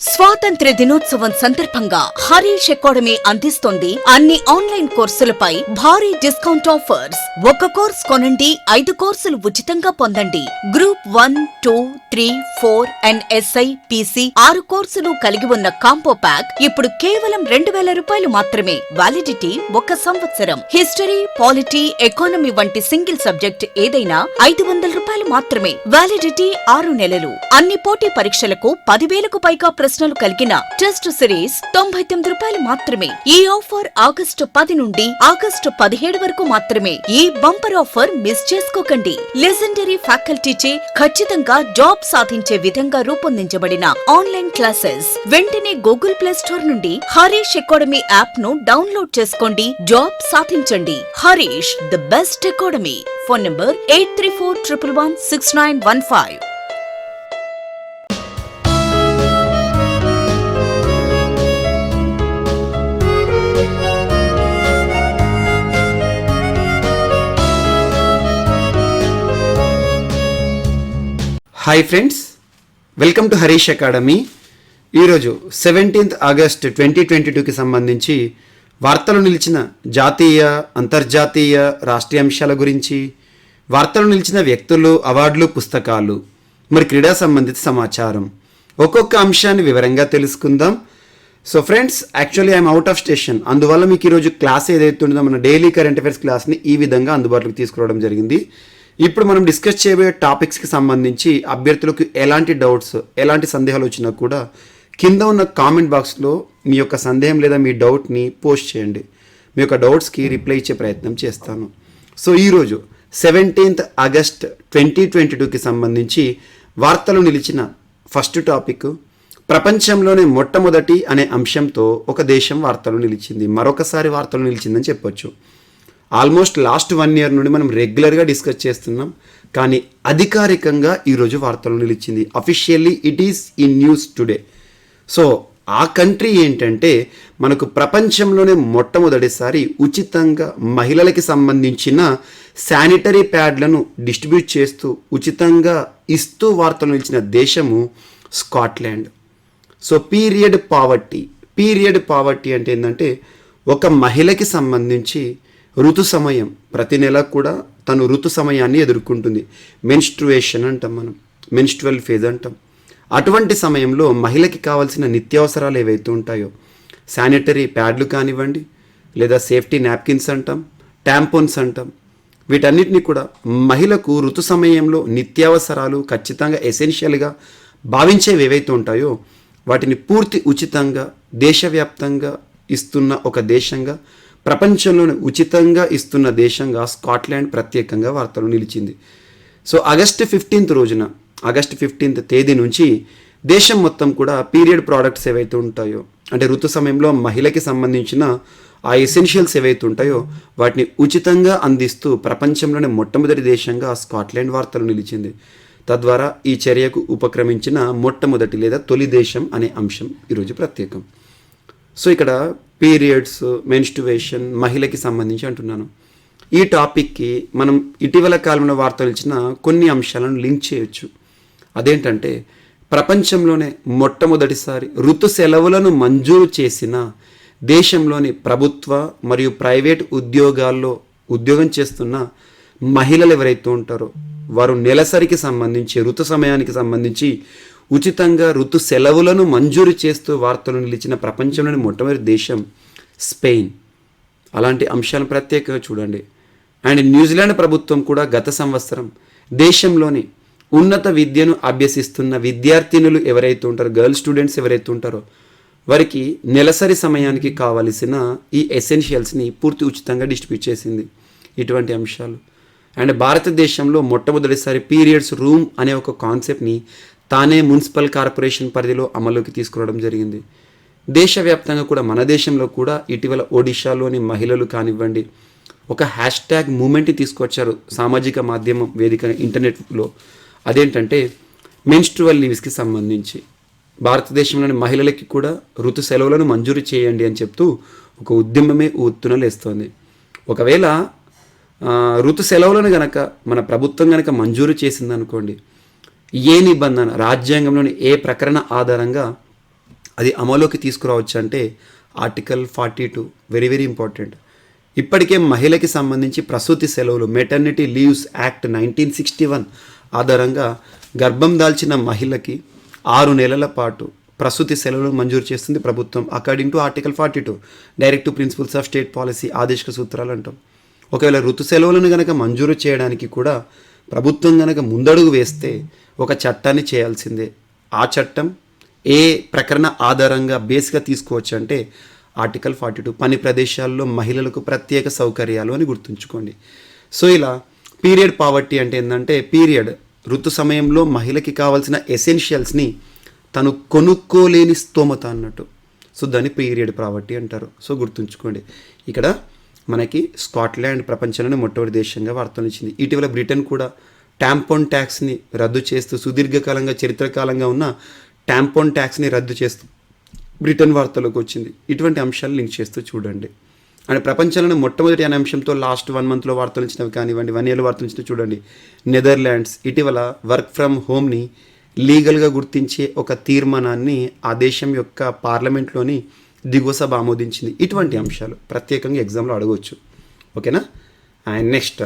స్వాతంత్ర దినోత్సవం సందర్భంగా హరీష్ అకాడమీ అందిస్తోంది అన్ని ఆన్లైన్ కోర్సులపై భారీ డిస్కౌంట్ ఆఫర్స్. ఒక కోర్స్ కొనండి, 5 కోర్సులు ఉచితంగా పొందండి. గ్రూప్ 1, 2, 3, 4 అండ్ SI, PC 6 కోర్సులు కలిగి ఉన్న కాంబో ప్యాక్ ఇప్పుడు కేవలం 2000 రూపాయలు మాత్రమే. వ్యాలిడిటీ 1 సంవత్సరం. హిస్టరీ, పాలిటీ, ఎకానమీ వంటి సింగిల్ సబ్జెక్ట్ ఏదైనా 500 రూపాయలు మాత్రమే. వ్యాలిడిటీ 6 నెలలు. అన్ని పోటీ పరీక్షలకు 10,000కు పైగా ప్రశ్నలు కలిగిన టెస్ట్ సిరీస్ 99 రూపాయలు మాత్రమే. ఈ ఆఫర్ ఆగస్టు 10 నుండి ఆగస్టు 17 వరకు మాత్రమే. ఈ బంపర్ ఆఫర్ మిస్ చేసుకోకండి. లెజెండరీ ఫ్యాకల్టీచే ఖచ్చితంగా జాబ్ సాధించే విధంగా రూపొందించబడిన ఆన్లైన్ క్లాసెస్. వెంటనే గూగుల్ ప్లే స్టోర్ నుండి హరీష్ అకాడమీ యాప్ ను డౌన్లోడ్ చేసుకోండి. జాబ్ సాధించండి. Harish, the best academy. Phone number 8341116915. Hi friends, welcome to Harish academy. ఈరోజు 17th ఆగస్ట్ 2022కి సంబంధించి వార్తలు నిలిచిన జాతీయ, అంతర్జాతీయ, రాష్ట్రీయ అంశాల గురించి, వార్తలు నిలిచిన వ్యక్తులు, అవార్డులు, పుస్తకాలు, మరి క్రీడా సంబంధిత సమాచారం, ఒక్కొక్క అంశాన్ని వివరంగా తెలుసుకుందాం. So friends, actually I'm out of station, అందువల్ల మీకు ఈరోజు క్లాస్ ఏదైతే ఉందో మన డైలీ కరెంట్ అఫైర్స్ క్లాస్ని ఈ విధంగా అందుబాటులోకి తీసుకురావడం జరిగింది. ఇప్పుడు మనం డిస్కస్ చేయబోయే టాపిక్స్కి సంబంధించి అభ్యర్థులకు ఎలాంటి డౌట్స్, ఎలాంటి సందేహాలు వచ్చినా కూడా కింద ఉన్న కామెంట్ బాక్స్లో మీ యొక్క సందేహం లేదా మీ డౌట్ని పోస్ట్ చేయండి. మీ యొక్క డౌట్స్కి రిప్లై ఇచ్చే ప్రయత్నం చేస్తాను. సో ఈరోజు 17th ఆగస్ట్ 2022కి సంబంధించి వార్తలు నిలిచిన ఫస్ట్ టాపిక్, ప్రపంచంలోనే మొట్టమొదటి అనే అంశంతో ఒక దేశం వార్తలు నిలిచింది. మరొకసారి వార్తలు నిలిచిందని చెప్పొచ్చు. ఆల్మోస్ట్ లాస్ట్ 1 year నుండి మనం రెగ్యులర్గా డిస్కస్ చేస్తున్నాం, కానీ అధికారికంగా ఈరోజు వార్తలు నిలిచింది. Officially it is in news today. So ఆ కంట్రీ ఏంటంటే, మనకు ప్రపంచంలోనే మొట్టమొదటిసారి ఉచితంగా మహిళలకి సంబంధించిన శానిటరీ ప్యాడ్లను డిస్ట్రిబ్యూట్ చేస్తూ ఉచితంగా ఇస్తూ వార్తలు నిలిచిన దేశము స్కాట్లాండ్. సో పీరియడ్ పావర్టీ అంటే ఏంటంటే, ఒక మహిళకి సంబంధించి ఋతు సమయం, ప్రతి నెల కూడా తను ఋతు సమయాన్ని ఎదుర్కొంటుంది. మెన్స్ట్రుయేషన్ అంటాం, మనం మెన్స్ట్రువల్ ఫేజ్ అంటాం. అటువంటి సమయంలో మహిళకి కావాల్సిన నిత్యావసరాలు ఏవైతే ఉంటాయో, శానిటరీ ప్యాడ్లు కానివ్వండి, లేదా సేఫ్టీ నాప్కిన్స్ అంటాం, ట్యాంపోన్స్ అంటాం, వీటన్నిటిని కూడా మహిళకు ఋతు సమయంలో నిత్యావసరాలు ఖచ్చితంగా ఎసెన్షియల్గా భావించేవి ఏవైతే ఉంటాయో వాటిని పూర్తి ఉచితంగా దేశవ్యాప్తంగా ఇస్తున్న ఒక దేశంగా, ప్రపంచంలోనే ఉచితంగా ఇస్తున్న దేశంగా స్కాట్లాండ్ ప్రత్యేకంగా వార్తలు నిలిచింది. సో ఆగస్ట్ 15th తేదీ నుంచి దేశం మొత్తం కూడా పీరియడ్ ప్రోడక్ట్స్ ఏవైతే ఉంటాయో, అంటే ఋతు సమయంలో మహిళకి సంబంధించిన ఆ ఎసెన్షియల్స్ ఏవైతే ఉంటాయో వాటిని ఉచితంగా అందిస్తూ ప్రపంచంలోనే మొట్టమొదటి దేశంగా స్కాట్లాండ్ వార్తలు నిలిచింది. తద్వారా ఈ చర్యకు ఉపక్రమించిన మొట్టమొదటి లేదా తొలి దేశం అనే అంశం ఈరోజు ప్రత్యేకం. సో ఇక్కడ పీరియడ్స్, మెన్స్ట్రుయేషన్, మహిళకి సంబంధించి అంటున్నాను. ఈ టాపిక్కి మనం ఇటీవల కాలంలో వార్తలు ఇచ్చిన కొన్ని అంశాలను లింక్ చేయొచ్చు. అదేంటంటే, ప్రపంచంలోనే మొట్టమొదటిసారి ఋతు సెలవులను మంజూరు చేసిన దేశంలోని ప్రభుత్వ మరియు ప్రైవేట్ ఉద్యోగాల్లో ఉద్యోగం చేస్తున్న మహిళలు ఎవరైతే ఉంటారో వారు నెలసరికి సంబంధించి, ఋతు సమయానికి సంబంధించి ఉచితంగా ఋతు సెలవులను మంజూరు చేస్తూ వార్తలు నిలిచిన ప్రపంచంలోని మొట్టమొదటి దేశం స్పెయిన్. అలాంటి అంశాలను ప్రత్యేకంగా చూడండి. అండ్ న్యూజిలాండ్ ప్రభుత్వం కూడా గత సంవత్సరం దేశంలోని ఉన్నత విద్యను అభ్యసిస్తున్న విద్యార్థినులు ఎవరైతే ఉంటారో, గర్ల్ స్టూడెంట్స్ ఎవరైతే ఉంటారో వారికి నెలసరి సమయానికి కావలసిన ఈ ఎసెన్షియల్స్ని పూర్తి ఉచితంగా డిస్ట్రిబ్యూట్ చేసింది. ఇటువంటి అంశాలు. అండ్ భారతదేశంలో మొట్టమొదటిసారి పీరియడ్స్ రూమ్ అనే ఒక కాన్సెప్ట్ని తానే మున్సిపల్ కార్పొరేషన్ పరిధిలో అమల్లోకి తీసుకురావడం జరిగింది. దేశవ్యాప్తంగా కూడా, మన దేశంలో కూడా ఇటీవల ఒడిశాలోని మహిళలు కానివ్వండి ఒక హ్యాష్ట్యాగ్ మూమెంట్ని తీసుకొచ్చారు సామాజిక మాధ్యమం వేదిక ఇంటర్నెట్లో. అదేంటంటే, మెన్స్ట్రువల్ లీవ్స్కి సంబంధించి భారతదేశంలోని మహిళలకి కూడా ఋతు సెలవులను మంజూరు చేయండి అని చెప్తూ ఒక ఉద్యమమే ఊత్తున లేస్తోంది. ఒకవేళ ఋతు సెలవులను గనక మన ప్రభుత్వం గనక మంజూరు చేసిందనుకోండి, ఏ నిబంధన, రాజ్యాంగంలోని ఏ ప్రకరణ ఆధారంగా అది అమలులోకి తీసుకురావచ్చు అంటే ఆర్టికల్ 42 వెరీ వెరీ ఇంపార్టెంట్. ఇప్పటికే మహిళకి సంబంధించి ప్రసూతి సెలవులు మెటర్నిటీ లీవ్స్ యాక్ట్ 1961 ఆధారంగా గర్భం దాల్చిన మహిళకి 6 నెలల పాటు ప్రసూతి సెలవులు మంజూరు చేస్తుంది ప్రభుత్వం. According to article 42 directive principles of state policy, ఆదేశిక సూత్రాలు అంటాం. ఒకవేళ ఋతు సెలవులను కనుక మంజూరు చేయడానికి కూడా ప్రభుత్వం కనుక ముందడుగు వేస్తే ఒక చట్టాన్ని చేయాల్సిందే. ఆ చట్టం ఏ ప్రకరణ ఆధారంగా బేస్గా తీసుకోవచ్చు అంటే ఆర్టికల్ 42 పని ప్రదేశాల్లో మహిళలకు ప్రత్యేక సౌకర్యాలు అని గుర్తుంచుకోండి. సో ఇలా పీరియడ్ పావర్టీ అంటే ఏంటంటే పీరియడ్ ఋతు సమయంలో మహిళకి కావాల్సిన ఎసెన్షియల్స్ని తను కొనుక్కోలేని స్తోమత అన్నట్టు. సో దాన్ని పీరియడ్ పావర్టీ అంటారు. సో గుర్తుంచుకోండి. ఇక్కడ మనకి స్కాట్లాండ్ ప్రపంచంలోనే మొట్టమొదటి దేశంగా వార్తనిచ్చింది. ఇటీవల బ్రిటన్ కూడా ట్యాంపోన్ ట్యాక్స్ని రద్దు చేస్తూ సుదీర్ఘకాలంగా చరిత్రకాలంగా ఉన్న ట్యాంపోన్ ట్యాక్స్ని రద్దు చేస్తూ బ్రిటన్ వార్తలోకి వచ్చింది. ఇటువంటి అంశాలు లింక్ చేస్తూ చూడండి. అండ్ ప్రపంచంలోనే మొట్టమొదటి అనే అంశంతో లాస్ట్ 1 monthలో వార్తలు ఇచ్చినవి కానివ్వండి, 1 yearలో వార్తలు ఇచ్చినవి చూడండి. నెదర్లాండ్స్ ఇటీవల వర్క్ ఫ్రమ్ హోమ్ని లీగల్గా గుర్తించే ఒక తీర్మానాన్ని ఆ దేశం యొక్క పార్లమెంట్లోని దిగువ సభ ఆమోదించింది. ఇటువంటి అంశాలు ప్రత్యేకంగా ఎగ్జామ్లో అడగవచ్చు. ఓకేనా. అండ్ నెక్స్ట్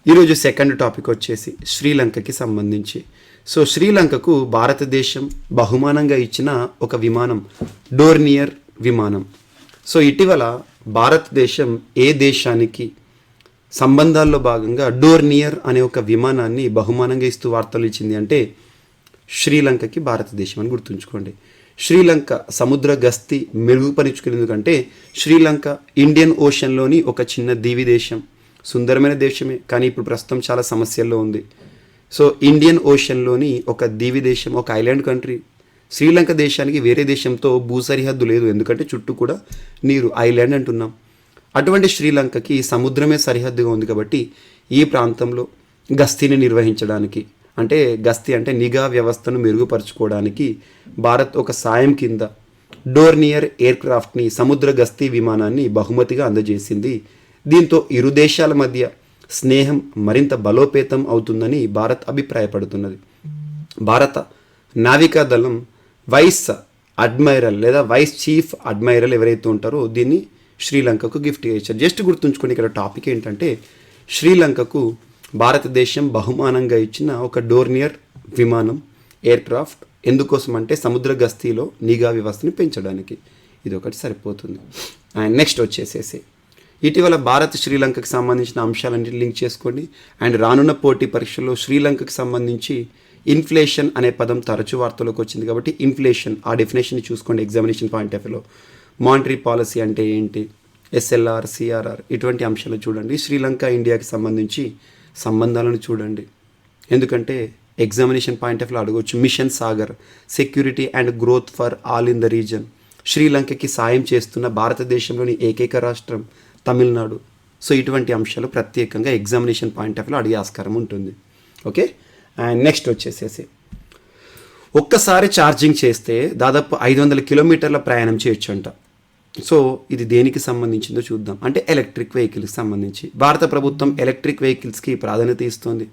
ఈరోజు సెకండ్ టాపిక్ వచ్చేసి శ్రీలంకకి సంబంధించి. సో శ్రీలంకకు భారతదేశం బహుమానంగా ఇచ్చిన ఒక విమానం డోర్నియర్ విమానం. సో ఇటీవల భారతదేశం ఏ దేశానికి సంబంధాల్లో భాగంగా డోర్నియర్ అనే ఒక విమానాన్ని బహుమానంగా ఇస్తూ వార్తలు ఇచ్చింది అంటే శ్రీలంకకి భారతదేశం అని గుర్తుంచుకోండి. శ్రీలంక సముద్ర గస్తీ మెరుగుపరుచుకునేందుకంటే శ్రీలంక ఇండియన్ ఓషన్లోని ఒక చిన్న దీవి దేశం. సుందరమైన దేశమే, కానీ ఇప్పుడు ప్రస్తుతం చాలా సమస్యల్లో ఉంది. సో ఇండియన్ ఓషన్లోని ఒక దీవి దేశం, ఒక ఐలాండ్ కంట్రీ. శ్రీలంక దేశానికి వేరే దేశంతో భూ సరిహద్దు లేదు, ఎందుకంటే చుట్టూ కూడా నీరు, ఐలాండ్ అంటున్నాం. అటువంటి శ్రీలంకకి సముద్రమే సరిహద్దుగా ఉంది కాబట్టి ఈ ప్రాంతంలో గస్తీని నిర్వహించడానికి, అంటే గస్తీ అంటే నిఘా వ్యవస్థను మెరుగుపరుచుకోవడానికి భారత్ ఒక సాయం కింద డోర్నియర్ ఎయిర్క్రాఫ్ట్ని, సముద్ర గస్తీ విమానాన్ని బహుమతిగా అందజేసింది. దీంతో ఇరు దేశాల మధ్య స్నేహం మరింత బలోపేతం అవుతుందని భారత్ అభిప్రాయపడుతున్నది. భారత నావికా దళం వైస్ అడ్మైరల్ లేదా వైస్ చీఫ్ అడ్మైరల్ ఎవరైతే ఉంటారో దీన్ని శ్రీలంకకు గిఫ్ట్ చేశారు. జస్ట్ గుర్తుంచుకొని ఇక్కడ టాపిక్ ఏంటంటే శ్రీలంకకు భారతదేశం బహుమానంగా ఇచ్చిన ఒక డోర్నియర్ విమానం ఎయిర్క్రాఫ్ట్ ఎందుకోసం అంటే సముద్ర గస్తీలో నిఘా వ్యవస్థని పెంచడానికి. ఇది ఒకటి సరిపోతుంది. అండ్ నెక్స్ట్ వచ్చేసేసి ఇటీవల భారత్ శ్రీలంకకి సంబంధించిన అంశాలన్నింటినీ లింక్ చేసుకోండి. అండ్ రానున్న పోటీ పరీక్షల్లో శ్రీలంకకి సంబంధించి ఇన్ఫ్లేషన్ అనే పదం తరచూ వార్తలోకి వచ్చింది కాబట్టి ఇన్ఫ్లేషన్ ఆ డెఫినేషన్ని చూసుకోండి ఎగ్జామినేషన్ పాయింట్ ఆఫ్ వ్యూలో. మానిటరీ పాలసీ అంటే ఏంటి, ఎస్ఎల్ఆర్, సిఆర్ఆర్ ఇటువంటి అంశాలు చూడండి. శ్రీలంక ఇండియాకి సంబంధించి సంబంధాలను చూడండి, ఎందుకంటే ఎగ్జామినేషన్ పాయింట్ ఆఫ్ వ్యూలో అడగవచ్చు. Mission Sagar, security and growth for all in the region. శ్రీలంకకి సాయం చేస్తున్న భారతదేశంలోని ఏకైక రాష్ట్రం తమిళనాడు. సో ఇటువంటి అంశాలు ప్రత్యేకంగా ఎగ్జామినేషన్ పాయింట్ ఆఫ్ వ్యూలో అడిగే ఆస్కారం ఉంటుంది. ఓకే. అండ్ నెక్స్ట్ వచ్చేసేసి ఒక్కసారి ఛార్జింగ్ చేస్తే దాదాపు 500 kilometers ప్రయాణం చేయొచ్చు అంట. సో ఇది దేనికి సంబంధించిందో చూద్దాం. అంటే ఎలక్ట్రిక్ వెహికల్కి సంబంధించి భారత ప్రభుత్వం ఎలక్ట్రిక్ వెహికల్స్కి ప్రాధాన్యత ఇస్తుంది.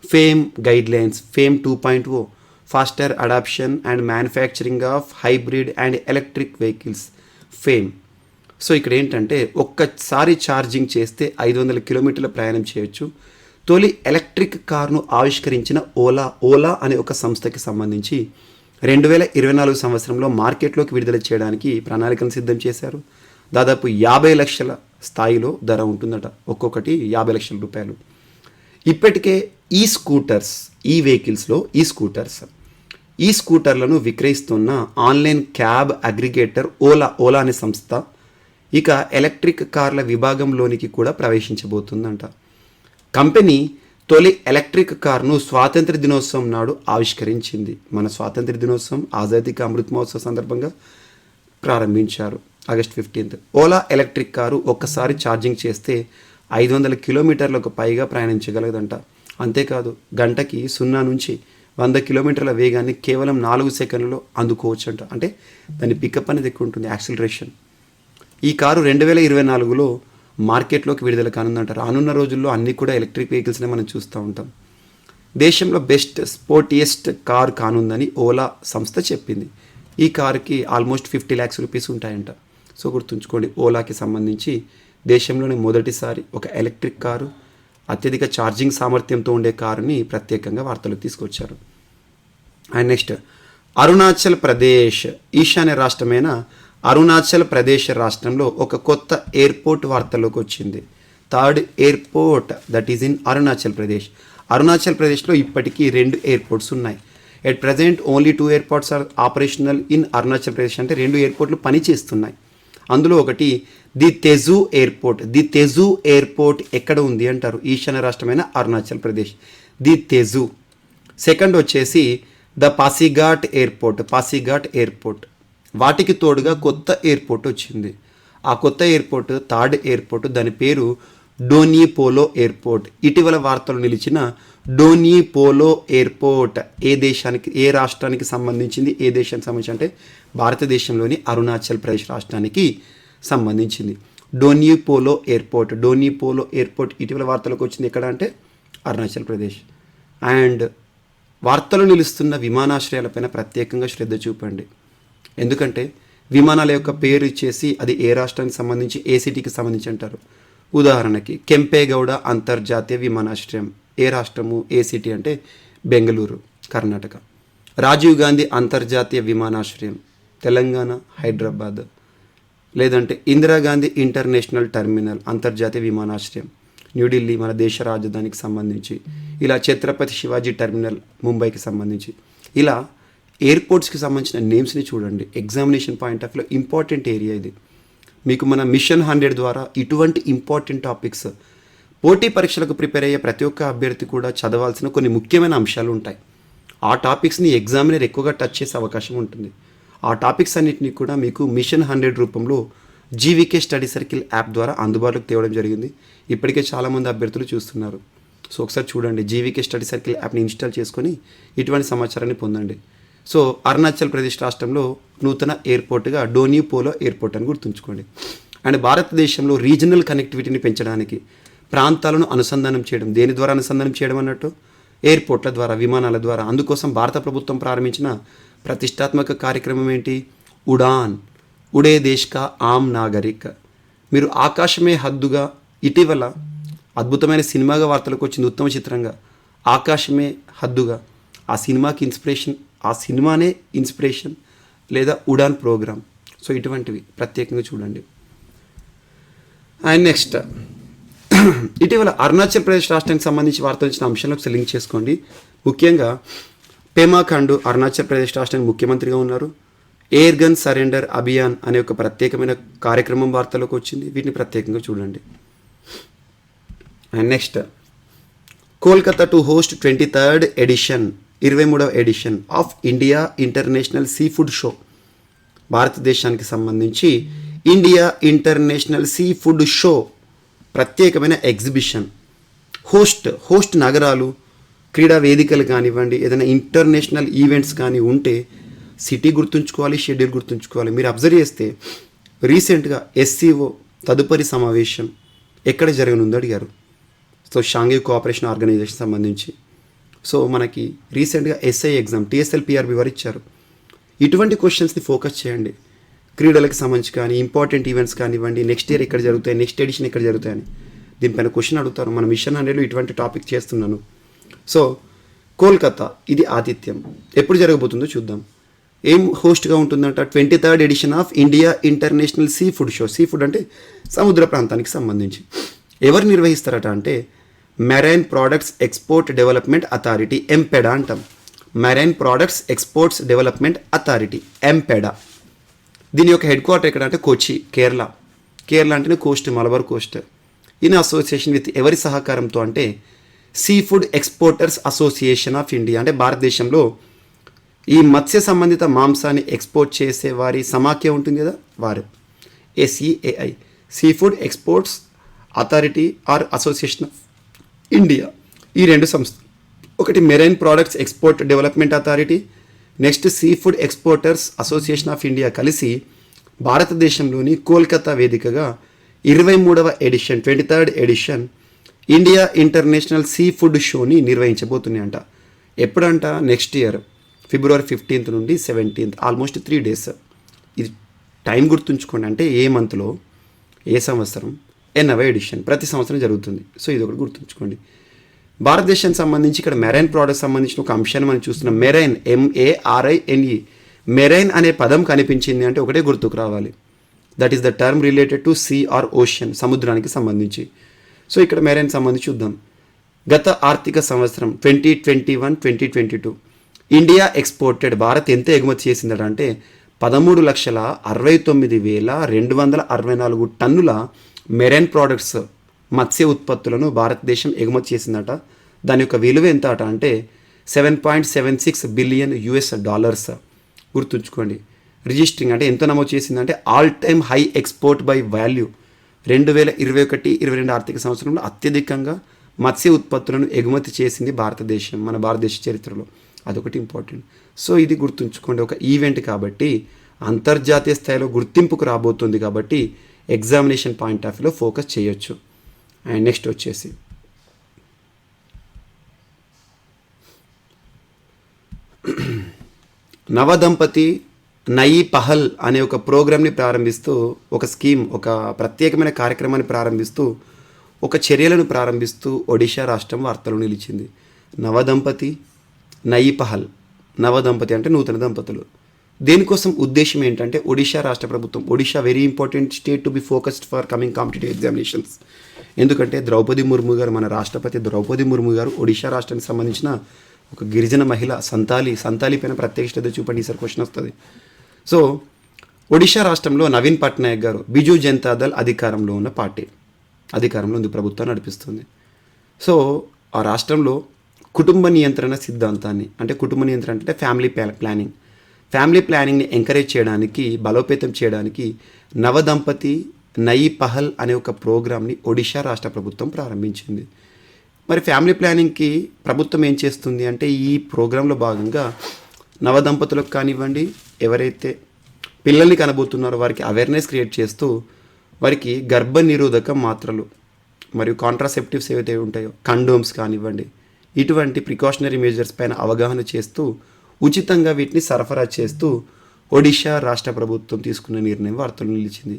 FAME guidelines, FAME 2.0 faster adoption and manufacturing of hybrid and electric vehicles, FAME. So ఇక్కడ ఏంటంటే ఒక్కసారి ఛార్జింగ్ చేస్తే 500 kilometers ప్రయాణం చేయొచ్చు. తొలి ఎలక్ట్రిక్ కార్ను ఆవిష్కరించిన ఓలా అనే ఒక సంస్థకి సంబంధించి 2024 సంవత్సరంలో మార్కెట్లోకి విడుదల చేయడానికి ప్రణాళికను సిద్ధం చేశారు. దాదాపు 50 లక్షల స్థాయిలో ధర ఉంటుందట, ఒక్కొక్కటి 50 లక్షల రూపాయలు. ఇప్పటికే ఈ స్కూటర్స్, ఈ వెహికల్స్లో ఈ స్కూటర్లను విక్రయిస్తున్న ఆన్లైన్ క్యాబ్ అగ్రిగేటర్ ఓలా అనే సంస్థ ఇక ఎలక్ట్రిక్ కార్ల విభాగంలోనికి కూడా ప్రవేశించబోతుందంట. కంపెనీ తొలి ఎలక్ట్రిక్ కార్ను స్వాతంత్ర దినోత్సవం నాడు ఆవిష్కరించింది. మన స్వాతంత్ర దినోత్సవం ఆజాదీ కా అమృత్ మహోత్సవ్ సందర్భంగా ప్రారంభించారు August 15th. Ola electric car ఒక్కసారి ఛార్జింగ్ చేస్తే 500 kilometers పైగా ప్రయాణించగలదంట. అంతేకాదు గంటకి 0 నుంచి 100 kilometers వేగాన్ని కేవలం 4 సెకండ్లలో అందుకోవచ్చు అంట. అంటే దాని పికప్ అనేది ఎక్కువ ఉంటుంది, యాక్సిలరేషన్. ఈ కారు 2024లో మార్కెట్లోకి విడుదల కానుందంట. రానున్న రోజుల్లో అన్నీ కూడా ఎలక్ట్రిక్ వెహికల్స్నే మనం చూస్తూ ఉంటాం. దేశంలో బెస్ట్ స్పోర్టియెస్ట్ కార్ కానుందని ఓలా సంస్థ చెప్పింది. ఈ కారుకి ఆల్మోస్ట్ 50 lakhs రూపీస్ ఉంటాయంట. సో గుర్తుంచుకోండి, ఓలాకి సంబంధించి దేశంలోనే మొదటిసారి ఒక ఎలక్ట్రిక్ కారు, అత్యధిక ఛార్జింగ్ సామర్థ్యంతో ఉండే కారుని ప్రత్యేకంగా వార్తలకు తీసుకొచ్చారు. అండ్ నెక్స్ట్, అరుణాచల్ ప్రదేశ్ ఈశాన్య రాష్ట్రమైన అరుణాచల్ ప్రదేశ్ రాష్ట్రంలో ఒక కొత్త ఎయిర్పోర్ట్ వార్తల్లోకి వచ్చింది. Third airport that is in Arunachal Pradesh. Arunachal ప్రదేశ్లో ఇప్పటికీ 2 ఎయిర్పోర్ట్స్ ఉన్నాయి. At present only 2 airports are operational in Arunachal Pradesh. అంటే 2 ఎయిర్పోర్ట్లు పనిచేస్తున్నాయి. అందులో ఒకటి the Tezu airport. The Tezu airport ఎక్కడ ఉంది అంటారు? ఈశాన్య రాష్ట్రమైన అరుణాచల్ ప్రదేశ్, ది తెజు. సెకండ్ వచ్చేసి the Pasighat airport. Pasighat airport. వాటికి తోడుగా కొత్త ఎయిర్పోర్ట్ వచ్చింది. ఆ కొత్త ఎయిర్పోర్ట్ థర్డ్ ఎయిర్పోర్ట్, దాని పేరు డోనీ పోలో ఎయిర్పోర్ట్. ఇటీవల వార్తలు నిలిచిన డోనీ పోలో ఎయిర్పోర్ట్ ఏ రాష్ట్రానికి సంబంధించింది? ఏ దేశానికి సంబంధించి అంటే భారతదేశంలోని అరుణాచల్ ప్రదేశ్ రాష్ట్రానికి సంబంధించింది. డోనీ పోలో ఎయిర్పోర్ట్. డోనీ పోలో ఎయిర్పోర్ట్ ఇటీవల వార్తలకు వచ్చింది ఎక్కడ అంటే అరుణాచల్ ప్రదేశ్. అండ్ వార్తలు నిలుస్తున్న విమానాశ్రయాలపైన ప్రత్యేకంగా శ్రద్ధ చూపండి. ఎందుకంటే విమానాల యొక్క పేరు ఇచ్చేసి అది ఏ రాష్ట్రానికి సంబంధించి, ఏ సిటీకి సంబంధించి అంటారు. ఉదాహరణకి కెంపేగౌడ అంతర్జాతీయ విమానాశ్రయం ఏ రాష్ట్రము, ఏ సిటీ అంటే బెంగళూరు, కర్ణాటక. రాజీవ్ గాంధీ అంతర్జాతీయ విమానాశ్రయం తెలంగాణ, హైదరాబాద్. లేదంటే ఇందిరాగాంధీ ఇంటర్నేషనల్ టెర్మినల్ అంతర్జాతీయ విమానాశ్రయం న్యూఢిల్లీ, మన దేశ రాజధానికి సంబంధించి. ఇలా ఛత్రపతి శివాజీ టెర్మినల్ ముంబైకి సంబంధించి. ఇలా ఎయిర్పోర్ట్స్కి సంబంధించిన నేమ్స్ని చూడండి. ఎగ్జామినేషన్ పాయింట్ ఆఫ్ వ్యూలో ఇంపార్టెంట్ ఏరియా ఇది. మీకు మన మిషన్ 100 ద్వారా ఇటువంటి ఇంపార్టెంట్ టాపిక్స్, పోటీ పరీక్షలకు ప్రిపేర్ అయ్యే ప్రతి ఒక్క అభ్యర్థి కూడా చదవాల్సిన కొన్ని ముఖ్యమైన అంశాలు ఉంటాయి. ఆ టాపిక్స్ని ఎగ్జామినర్ ఎక్కువగా టచ్ చేసే అవకాశం ఉంటుంది. ఆ టాపిక్స్ అన్నింటినీ కూడా మీకు మిషన్ 100 రూపంలో జీవీకే స్టడీ సర్కిల్ యాప్ ద్వారా అందుబాటులోకి తేవడం జరిగింది. ఇప్పటికే చాలామంది అభ్యర్థులు చూస్తున్నారు. సో ఒకసారి చూడండి, జీవీకే స్టడీ సర్కిల్ యాప్ని ఇన్స్టాల్ చేసుకొని ఇటువంటి సమాచారాన్ని పొందండి. సో అరుణాచల్ ప్రదేశ్ రాష్ట్రంలో నూతన ఎయిర్పోర్ట్గా డోనీ పోలో ఎయిర్పోర్ట్ అని గుర్తుంచుకోండి. అండ్ భారతదేశంలో రీజనల్ కనెక్టివిటీని పెంచడానికి ప్రాంతాలను అనుసంధానం చేయడం, దేని ద్వారా అనుసంధానం చేయడం అన్నట్టు? ఎయిర్పోర్ట్ల ద్వారా, విమానాల ద్వారా. అందుకోసం భారత ప్రభుత్వం ప్రారంభించిన ప్రతిష్టాత్మక కార్యక్రమం ఏంటి? ఉడాన్, ఉడే దేశ్ కా ఆమ్ నాగరిక్. మీరు ఆకాశమే హద్దుగా ఇటీవల అద్భుతమైన సినిమాగా వార్తలకు వచ్చింది, ఉత్తమ చిత్రంగా ఆకాశమే హద్దుగా. ఆ సినిమాకి ఇన్స్పిరేషన్, ఆ సినిమానే ఇన్స్పిరేషన్ లేదా ఉడాన్ ప్రోగ్రామ్. సో ఇటువంటివి ప్రత్యేకంగా చూడండి. అండ్ నెక్స్ట్, ఇటీవల అరుణాచల్ ప్రదేశ్ రాష్ట్రానికి సంబంధించి వార్తలు ఇచ్చిన అంశాలకు లింక్ చేసుకోండి. ముఖ్యంగా పేమా ఖండు అరుణాచల్ ప్రదేశ్ రాష్ట్రానికి ముఖ్యమంత్రిగా ఉన్నారు. ఎయిర్ గన్ సరెండర్ అభియాన్ అనే ఒక ప్రత్యేకమైన కార్యక్రమం వార్తలోకి వచ్చింది. వీటిని ప్రత్యేకంగా చూడండి. And next, Kolkata to host 23rd edition 23వ edition of India international sea food show. భారతదేశానికి సంబంధించి India international sea food show ప్రత్యేకమైన ఎగ్జిబిషన్. హోస్ట్ నగరాలు, క్రీడా వేదికలు కానివ్వండి, ఏదైనా ఇంటర్నేషనల్ ఈవెంట్స్ కానీ ఉంటే సిటీ గుర్తుంచుకోవాలి, షెడ్యూల్ గుర్తుంచుకోవాలి. మీరు అబ్జర్వ్ చేస్తే రీసెంట్గా ఎస్సీఓ తదుపరి సమావేశం ఎక్కడ జరగనుందో అడిగారు. సో షాంఘై కోఆపరేషన్ ఆర్గనైజేషన్ సంబంధించి. సో మనకి రీసెంట్గా ఎస్ఐ ఎగ్జామ్ TSL-PRB వారు ఇచ్చారు. ఇటువంటి క్వశ్చన్స్ని ఫోకస్ చేయండి. క్రీడలకు సంబంధించి కానీ, ఇంపార్టెంట్ ఈవెంట్స్ కానివ్వండి, నెక్స్ట్ ఇయర్ ఎక్కడ జరుగుతాయి, నెక్స్ట్ ఎడిషన్ ఎక్కడ జరుగుతాయని దీనిపైన క్వశ్చన్ అడుగుతారు. మన మిషన్ 100లో ఇటువంటి టాపిక్ చేస్తున్నాను. సో కోల్కతా, ఇది ఆతిథ్యం ఎప్పుడు జరగబోతుందో చూద్దాం. ఏం హోస్ట్గా ఉంటుందంట? 23rd edition of India international sea food show. Sea food అంటే సముద్ర ప్రాంతానికి సంబంధించి. ఎవరు నిర్వహిస్తారట అంటే marine products export development authority, MPEDA అంటాం. Marine products exports development authority, MPEDA. దీని యొక్క హెడ్ క్వార్టర్ ఎక్కడ అంటే కొచ్చి, కేరళ. కేరళ అంటేనే Coast, Malabar Coast. In association with ఎవరి సహకారంతో అంటే see food exporters association of India. అంటే భారతదేశంలో ఈ మత్స్య సంబంధిత మాంసాన్ని ఎక్స్పోర్ట్ చేసే వారి సమాఖ్య ఉంటుంది కదా, వారు SEAI, sea food exports authority or association of India. ఈ రెండు సంస్థ, ఒకటి marine products export development authority, next sea food exporters association of India కలిసి భారతదేశంలోని కోల్కతా వేదికగా 23వ edition 23rd edition India international sea food షోని నిర్వహించబోతున్నాయంట. ఎప్పుడంట? నెక్స్ట్ ఇయర్ ఫిబ్రవరి 15th నుండి 17th, ఆల్మోస్ట్ 3 days. ఇది టైం గుర్తుంచుకోండి, అంటే ఏ మంత్లో ఏ సంవత్సరం ఎన్నవ ఎడిషన్ ప్రతి సంవత్సరం జరుగుతుంది. సో ఇది ఒకటి గుర్తుంచుకోండి. భారతదేశానికి సంబంధించి ఇక్కడ మెరైన్ ప్రోడక్ట్ సంబంధించిన ఒక అంశాన్ని మనం చూస్తున్నాం. మెరైన్, MERINE, మెరైన్ అనే పదం కనిపించింది అంటే ఒకటే గుర్తుకు రావాలి, that is the term related to sea or ocean, సముద్రానికి సంబంధించి. సో ఇక్కడ మెరైన్ సంబంధించి చూద్దాం. గత ఆర్థిక సంవత్సరం 2021-2022 ఇండియా ఎక్స్పోర్టెడ్, భారత్ ఎంత ఎగుమతి చేసిందట అంటే 13,69,264 టన్నుల మెరైన్ ప్రోడక్ట్స్, మత్స్య ఉత్పత్తులను భారతదేశం ఎగుమతి చేసిందట. దాని యొక్క విలువ ఎంత అట అంటే $7.76 బిలియన్. గుర్తుంచుకోండి. రిజిస్టరింగ్ అంటే ఎంత నమోదు చేసిందంటే all time high export by value. 2021-22 ఆర్థిక సంవత్సరంలో అత్యధికంగా మత్స్య ఉత్పత్తులను ఎగుమతి చేసింది భారతదేశం, మన భారతదేశ చరిత్రలో. అదొకటి ఇంపార్టెంట్. సో ఇది గుర్తుంచుకోండి, ఒక ఈవెంట్ కాబట్టి అంతర్జాతీయ స్థాయిలో గుర్తింపుకు రాబోతుంది కాబట్టి ఎగ్జామినేషన్ పాయింట్ ఆఫ్ వ్యూలో ఫోకస్ చేయొచ్చు. అండ్ నెక్స్ట్ వచ్చేసి నవదంపతి నయీ పహల్ అనే ఒక ప్రోగ్రామ్ని ప్రారంభిస్తూ, ఒక స్కీమ్, ఒక ప్రత్యేకమైన కార్యక్రమాన్ని ప్రారంభిస్తూ, ఒక చర్యలను ప్రారంభిస్తూ ఒడిషా రాష్ట్రం వార్తలు నిలిచింది. నవదంపతి నయీ పహల్, నవదంపతి అంటే నూతన దంపతులు. దేనికోసం ఉద్దేశం ఏంటంటే ఒడిషా రాష్ట్ర ప్రభుత్వం, Odisha very important state to be focused for coming competitive examinations. ఎందుకంటే ద్రౌపది ముర్ము గారు, మన రాష్ట్రపతి ద్రౌపది ముర్ము గారు ఒడిషా రాష్ట్రానికి సంబంధించిన ఒక గిరిజన మహిళ, సంతాలి పైన ప్రత్యేక శ్రద్ధ చూపండి, ఈసారి క్వశ్చన్ వస్తుంది. సో ఒడిషా రాష్ట్రంలో నవీన్ పట్నాయక్ గారు, బిజు జనతాదళ్ అధికారంలో ఉన్న పార్టీ, అధికారంలో ఉంది, ప్రభుత్వం నడిపిస్తుంది. సో ఆ రాష్ట్రంలో కుటుంబ నియంత్రణ సిద్ధాంతాన్ని, అంటే కుటుంబ నియంత్రణ అంటే ఫ్యామిలీ ప్లానింగ్ని ఎంకరేజ్ చేయడానికి, బలోపేతం చేయడానికి నవదంపతి నయీ పహల్ అనే ఒక ప్రోగ్రామ్ని ఒడిషా రాష్ట్ర ప్రభుత్వం ప్రారంభించింది. మరి ఫ్యామిలీ ప్లానింగ్కి ప్రభుత్వం ఏం చేస్తుంది అంటే ఈ ప్రోగ్రాంలో భాగంగా నవదంపతులకు కానివ్వండి, ఎవరైతే పిల్లల్ని కనబోతున్నారో వారికి అవేర్నెస్ క్రియేట్ చేస్తూ వారికి గర్భ నిరోధక మాత్రలు మరియు కాంట్రాసెప్టివ్స్ ఏవైతే ఉంటాయో, కండోమ్స్ కానివ్వండి, ఇటువంటి ప్రికాషనరీ మెజర్స్ పైన అవగాహన చేస్తూ ఉచితంగా వీటిని సరఫరా చేస్తూ ఒడిషా రాష్ట్ర ప్రభుత్వం తీసుకున్న నిర్ణయం వార్తలు నిలిచింది.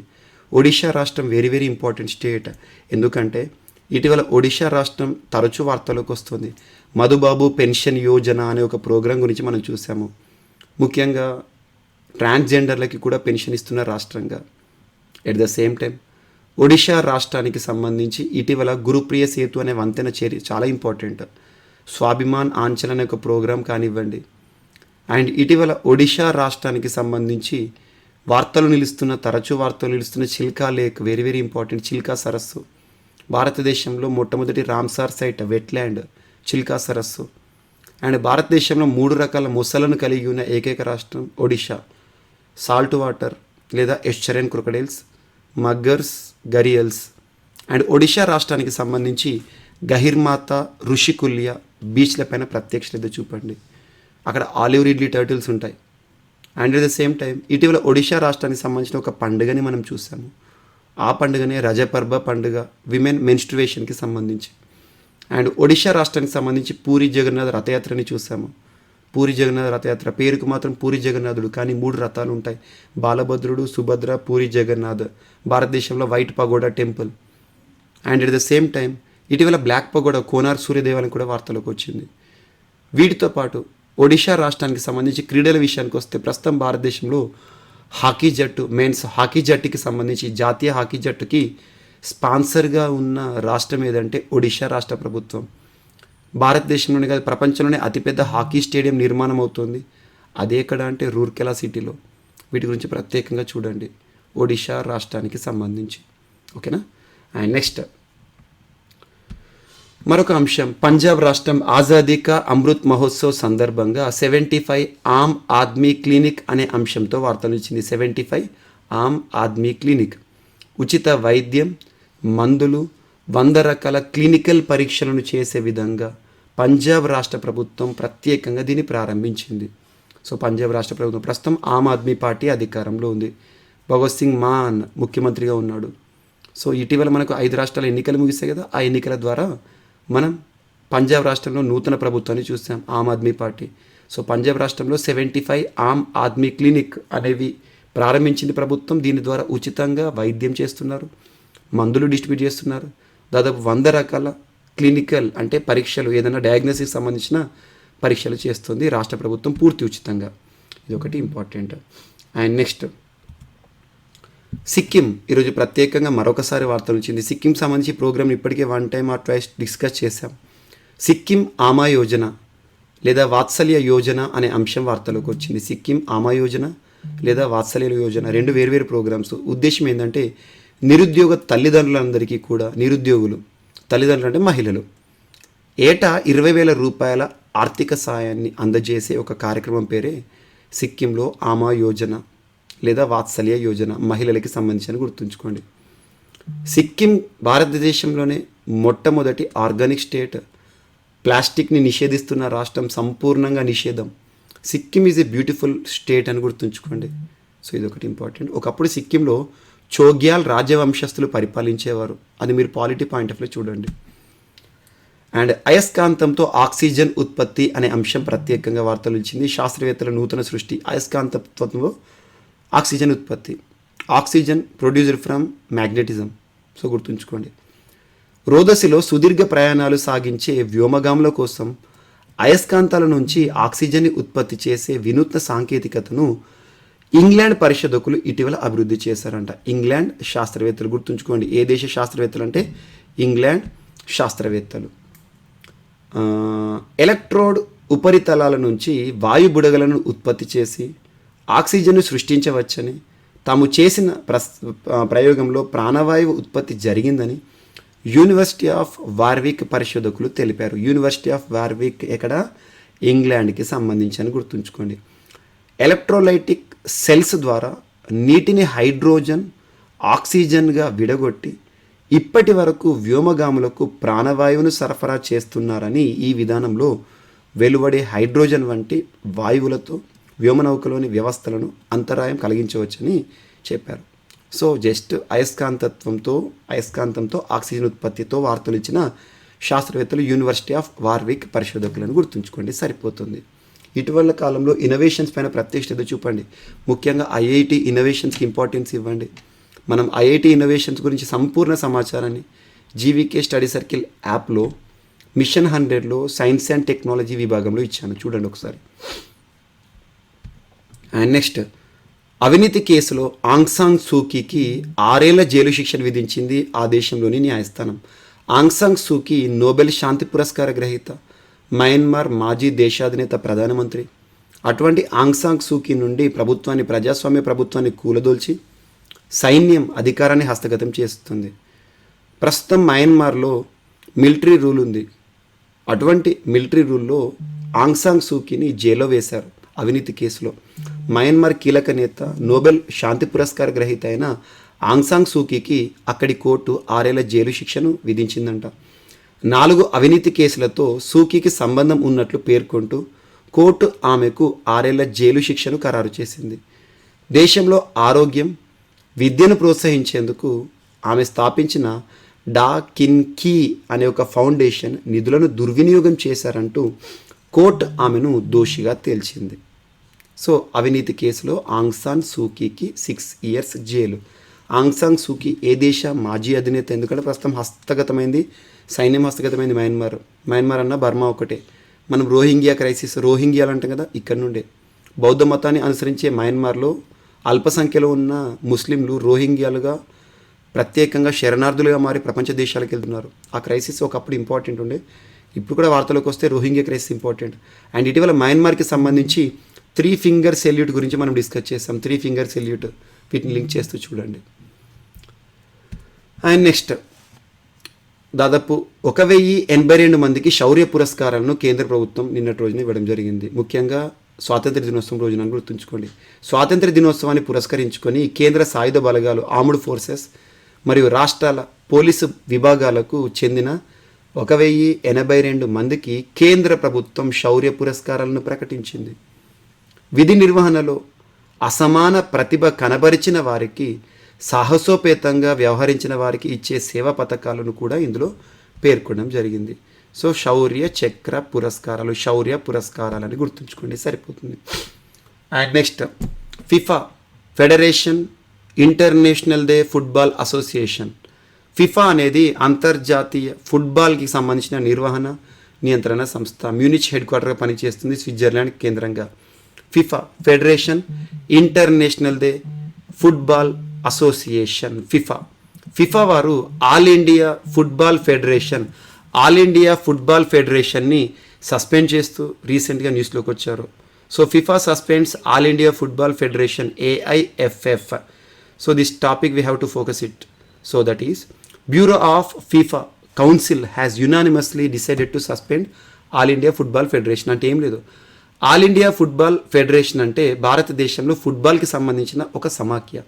ఒడిషా రాష్ట్రం వెరీ వెరీ ఇంపార్టెంట్ స్టేట్. ఎందుకంటే ఇటీవల ఒడిషా రాష్ట్రం తరచూ వార్తలోకి వస్తుంది. మధుబాబు పెన్షన్ యోజన అనే ఒక ప్రోగ్రాం గురించి మనం చూసాము. ముఖ్యంగా ట్రాన్స్జెండర్లకి కూడా పెన్షన్ ఇస్తున్న రాష్ట్రంగా. At the same time Odisha రాష్ట్రానికి సంబంధించి ఇటీవల గురుప్రియ సేతు అనే వంతెన చర్య చాలా ఇంపార్టెంట్. స్వాభిమాన్ ఆంచల్ అనే ఒక ప్రోగ్రాం కానివ్వండి. అండ్ ఇటీవల ఒడిషా రాష్ట్రానికి సంబంధించి తరచూ వార్తలు నిలుస్తున్న Chilika lake, very very important. Chilika సరస్సు భారతదేశంలో మొట్టమొదటి రామ్సార్ సైట్, వెట్లాండ్ చిల్కా సరస్సు. అండ్ భారతదేశంలో 3 రకాల మొసలను కలిగి ఉన్న ఏకైక రాష్ట్రం ఒడిషా. సాల్ట్ వాటర్ లేదా ఎస్చరెన్ క్రొకడైల్స్, మగ్గర్స్, గరియల్స్. అండ్ ఒడిషా రాష్ట్రానికి సంబంధించి గహిర్మాత, ఋషికుల్య బీచ్లపైన ప్రత్యేక శ్రద్ధ చూపండి. అక్కడ ఆలివ్ రిడ్లీ టర్టిల్స్ ఉంటాయి. And at the same time ఇటీవల ఒడిషా రాష్ట్రానికి సంబంధించిన ఒక పండుగని మనం చూసాము. ఆ పండుగనే రజపర్బ పండుగ, విమెన్ మెన్స్ట్రువేషన్కి సంబంధించి. అండ్ ఒడిషా రాష్ట్రానికి సంబంధించి పూరి జగన్నాథ్ రథయాత్రని చూసాము. పూరి జగన్నాథ్ రథయాత్ర పేరుకు మాత్రం పూరి జగన్నాథుడు, కానీ 3 రథాలు ఉంటాయి. బాలభద్రుడు, సుభద్ర, పూరి జగన్నాథ్. భారతదేశంలో white pagoda temple. And at the same time ఇటీవల బ్లాక్ పగోడా, కోనార్ సూర్యదేవాలయం కూడా వార్తలోకి వచ్చింది. వీటితో పాటు ఒడిషా రాష్ట్రానికి సంబంధించి క్రీడల విషయానికి వస్తే ప్రస్తుతం భారతదేశంలో హాకీ జట్టు, మెన్స్ హాకీ జట్టుకి సంబంధించి జాతీయ హాకీ జట్టుకి స్పాన్సర్గా ఉన్న రాష్ట్రం ఏదంటే ఒడిషా రాష్ట్ర ప్రభుత్వం. భారతదేశంలోనే కాదు ప్రపంచంలోనే అతిపెద్ద హాకీ స్టేడియం నిర్మాణం అవుతుంది. అదే ఎక్కడ అంటే రూర్కెలా సిటీలో. వీటి గురించి ప్రత్యేకంగా చూడండి ఒడిషా రాష్ట్రానికి సంబంధించి. ఓకేనా. అండ్ నెక్స్ట్ మరొక అంశం, పంజాబ్ రాష్ట్రం ఆజాదీ కా అమృత్ మహోత్సవ్ సందర్భంగా 75 ఆమ్ ఆద్మీ క్లినిక్ అనే అంశంతో వార్తలు ఇచ్చింది. 75 ఆమ్ ఆద్మీ క్లినిక్, ఉచిత వైద్యం, మందులు, 100 రకాల క్లినికల్ పరీక్షలను చేసే విధంగా పంజాబ్ రాష్ట్ర ప్రభుత్వం ప్రత్యేకంగా దీన్ని ప్రారంభించింది. సో పంజాబ్ రాష్ట్ర ప్రభుత్వం ప్రస్తుతం ఆమ్ ఆద్మీ పార్టీ అధికారంలో ఉంది. భగత్ సింగ్ మాన్ ముఖ్యమంత్రిగా ఉన్నాడు. సో ఇటీవల మనకు 5 రాష్ట్రాల ఎన్నికలు ముగిస్తాయి కదా, ఆ ఎన్నికల ద్వారా మనం పంజాబ్ రాష్ట్రంలో నూతన ప్రభుత్వాన్ని చూసాం, ఆమ్ ఆద్మీ పార్టీ. సో పంజాబ్ రాష్ట్రంలో 75 ఆమ్ ఆద్మీ క్లినిక్ అనేవి ప్రారంభించింది ప్రభుత్వం. దీని ద్వారా ఉచితంగా వైద్యం చేస్తున్నారు, మందులు డిస్ట్రిబ్యూట్ చేస్తున్నారు. దాదాపు 100 రకాల క్లినికల్ అంటే పరీక్షలు, ఏదైనా డయాగ్నోసిస్ సంబంధించిన పరీక్షలు చేస్తుంది రాష్ట్ర ప్రభుత్వం పూర్తి ఉచితంగా. ఇది ఒకటి ఇంపార్టెంట్. అండ్ నెక్స్ట్ సిక్కిం ఈరోజు ప్రత్యేకంగా మరొకసారి వార్తలు వచ్చింది. సిక్కిం సంబంధించి ప్రోగ్రామ్ ఇప్పటికే 1 టైమ్ ఆర్ ట్వైస్ డిస్కస్ చేశాం. సిక్కిం ఆమా యోజన లేదా వాత్సల్య యోజన అనే అంశం వార్తలోకి వచ్చింది. సిక్కిం ఆమా యోజన లేదా వాత్సల్య యోజన 2 వేర్వేరు ప్రోగ్రామ్స్. ఉద్దేశం ఏంటంటే నిరుద్యోగ తల్లిదండ్రులందరికీ కూడా, నిరుద్యోగులు తల్లిదండ్రులు అంటే మహిళలు, ఏటా 20,000 రూపాయల ఆర్థిక సాయాన్ని అందజేసే ఒక కార్యక్రమం పేరే సిక్కింలో ఆమా యోజన లేదా వాత్సల్య యోజన, మహిళలకి సంబంధించి గుర్తుంచుకోండి. సిక్కిం భారతదేశంలోనే మొట్టమొదటి ఆర్గానిక్ స్టేట్. ప్లాస్టిక్ని నిషేధిస్తున్న రాష్ట్రం, సంపూర్ణంగా నిషేధం. Sikkim is a beautiful state అని గుర్తుంచుకోండి. సో ఇది ఒకటి ఇంపార్టెంట్. ఒకప్పుడు సిక్కింలో చోగ్యాల్ రాజవంశస్థులు పరిపాలించేవారు. అది మీరు పాలిటీ పాయింట్ ఆఫ్ వ్యూ చూడండి. అండ్ అయస్కాంతంతో ఆక్సిజన్ ఉత్పత్తి అనే అంశం ప్రత్యేకంగా వార్తలు ఇచ్చింది. శాస్త్రవేత్తల నూతన సృష్టి. అయస్కాంతత్వంలో ఆక్సిజన్ ఉత్పత్తి, oxygen produced from magnetism. So గుర్తుంచుకోండి. రోదసిలో సుదీర్ఘ ప్రయాణాలు సాగించే వ్యోమగాముల కోసం అయస్కాంతాల నుంచి ఆక్సిజన్ని ఉత్పత్తి చేసే వినూత్న సాంకేతికతను ఇంగ్లాండ్ పరిశోధకులు ఇటీవల అభివృద్ధి చేశారంట. ఇంగ్లాండ్ శాస్త్రవేత్తలు గుర్తుంచుకోండి. ఏ దేశ శాస్త్రవేత్తలు అంటే ఇంగ్లాండ్ శాస్త్రవేత్తలు. ఎలక్ట్రోడ్ ఉపరితలాల నుంచి వాయు బుడగలను ఉత్పత్తి చేసి ఆక్సిజన్ను సృష్టించవచ్చని, తాము చేసిన ప్రయోగంలో ప్రాణవాయువు ఉత్పత్తి జరిగిందని యూనివర్సిటీ ఆఫ్ వార్విక్ పరిశోధకులు తెలిపారు. యూనివర్సిటీ ఆఫ్ వార్విక్ ఎక్కడ? ఇంగ్లాండ్కి సంబంధించి అని గుర్తుంచుకోండి. ఎలక్ట్రోలైటిక్ సెల్స్ ద్వారా నీటిని హైడ్రోజన్, ఆక్సిజన్గా విడగొట్టి ఇప్పటి వరకు వ్యోమగాములకు ప్రాణవాయువును సరఫరా చేస్తున్నారని, ఈ విధానంలో వెలువడే హైడ్రోజన్ వంటి వాయువులతో వ్యోమనౌకలోని వ్యవస్థలను అంతరాయం కలిగించవచ్చని చెప్పారు. సో జస్ట్ అయస్కాంతంతో ఆక్సిజన్ ఉత్పత్తితో వార్తలు ఇచ్చిన శాస్త్రవేత్తలు యూనివర్సిటీ ఆఫ్ వార్విక్ పరిశోధకులను గుర్తుంచుకోండి, సరిపోతుంది. ఇటీవల కాలంలో ఇన్నోవేషన్స్ పైన ప్రత్యేక శ్రద్ధ చూపండి. ముఖ్యంగా ఐఐటి ఇన్నోవేషన్స్కి ఇంపార్టెన్స్ ఇవ్వండి. మనం ఐఐటి ఇన్నోవేషన్స్ గురించి సంపూర్ణ సమాచారాన్ని జీవీకే స్టడీ సర్కిల్ యాప్లో మిషన్ 100లో సైన్స్ అండ్ టెక్నాలజీ విభాగంలో ఇచ్చాను, చూడండి ఒకసారి. అండ్ నెక్స్ట్ అవినీతి కేసులో ఆంగ్ సాంగ్ సూకీకి 6 ఏళ్ల జైలు శిక్షను విధించింది ఆ దేశంలోని న్యాయస్థానం. ఆంగ్ సాంగ్ సూకీ నోబెల్ శాంతి పురస్కార గ్రహీత, మయన్మార్ మాజీ దేశాధినేత, ప్రధానమంత్రి. అటువంటి ఆంగ్ సాంగ్ సూకీ నుండి ప్రజాస్వామ్య ప్రభుత్వాన్ని కూలదోల్చి సైన్యం అధికారాన్ని హస్తగతం చేస్తుంది. ప్రస్తుతం మయన్మార్లో మిలిటరీ రూల్ ఉంది. అటువంటి మిలిటరీ రూల్లో ఆంగ్ సాంగ్ సూకీని జైల్లో వేశారు అవినీతి కేసులో. మయన్మార్ కీలక నేత, నోబెల్ శాంతి పురస్కార గ్రహీత అయిన ఆంగ్ సాంగ్ సూకీకి అక్కడి కోర్టు 6 ఏళ్ల జైలు శిక్షను విధించిందంట. 4 అవినీతి కేసులతో సూకీకి సంబంధం ఉన్నట్లు పేర్కొంటూ కోర్టు ఆమెకు 6 ఏళ్ల జైలు శిక్షను ఖరారు చేసింది. దేశంలో ఆరోగ్యం, విద్యను ప్రోత్సహించేందుకు ఆమె స్థాపించిన డా కిన్ కీ అనే ఒక ఫౌండేషన్ నిధులను దుర్వినియోగం చేశారంటూ కోర్టు ఆమెను దోషిగా తేల్చింది. సో అవినీతి కేసులో ఆంగ్ సాన్ సూకీకి 6 ఇయర్స్ జైలు. ఆంగ్ సాన్ సూకీ ఏ దేశ మాజీ అధినేత? ఎందుకంటే ప్రస్తుతం హస్తగతమైంది, సైన్యం హస్తగతమైంది మయన్మార్ అన్న బర్మా ఒకటే. మనం రోహింగ్యా క్రైసిస్, రోహింగ్యాలు అంటాం కదా, ఇక్కడ నుండే బౌద్ధ మతాన్ని అనుసరించే మయన్మార్లో అల్పసంఖ్యలో ఉన్న ముస్లింలు రోహింగ్యాలుగా ప్రత్యేకంగా శరణార్థులుగా మారి ప్రపంచ దేశాలకు వెళ్తున్నారు. ఆ క్రైసిస్ ఒకప్పుడు ఇంపార్టెంట్ ఉండే, ఇప్పుడు కూడా వార్తలోకి వస్తే రోహింగ్యా క్రైసిస్ ఇంపార్టెంట్. అండ్ ఇటీవల మయన్మార్కి సంబంధించి 3 ఫింగర్ సెల్యూట్ గురించి మనం డిస్కస్ చేస్తాం. 3 ఫింగర్ సెల్యూట్, వీటిని లింక్ చేస్తూ చూడండి. అండ్ నెక్స్ట్ దాదాపు 1082 మందికి శౌర్య పురస్కారాలను కేంద్ర ప్రభుత్వం నిన్నటి రోజున ఇవ్వడం జరిగింది. ముఖ్యంగా స్వాతంత్ర దినోత్సవం రోజున గుర్తుంచుకోండి. స్వాతంత్ర దినోత్సవాన్ని పురస్కరించుకొని కేంద్ర సాయుధ బలగాలు, ఆర్మ్డ్ ఫోర్సెస్ మరియు రాష్ట్రాల పోలీసు విభాగాలకు చెందిన 1082 మందికి కేంద్ర ప్రభుత్వం శౌర్య పురస్కారాలను ప్రకటించింది. విధి నిర్వహణలో అసమాన ప్రతిభ కనబరిచిన వారికి, సాహసోపేతంగా వ్యవహరించిన వారికి ఇచ్చే సేవా పథకాలను కూడా ఇందులో పేర్కొనడం జరిగింది. సో శౌర్య చక్ర పురస్కారాలు, శౌర్య పురస్కారాలు అని గుర్తుంచుకోండి సరిపోతుంది. And next FIFA, federation international day football association. FIFA అనేది అంతర్జాతీయ ఫుట్బాల్కి సంబంధించిన నిర్వహణ నియంత్రణ సంస్థ. మ్యూనిచ్ హెడ్ క్వార్టర్గా పనిచేస్తుంది, స్విట్జర్లాండ్ కేంద్రంగా. FIFA, federation international day football association. FIFA వారు ఆల్ ఇండియా ఫుట్బాల్ ఫెడరేషన్ని సస్పెండ్ చేస్తూ రీసెంట్గా న్యూస్లోకి వచ్చారు. So FIFA suspends all India football federation, AIFF. So this topic we have to focus it. So that is bureau of FIFA council has unanimously decided to suspend all India football federation. అంటే ఏం లేదు, all India football federation అంటే భారతదేశంలో ఫుట్బాల్కి సంబంధించిన ఒక సమాఖ్య.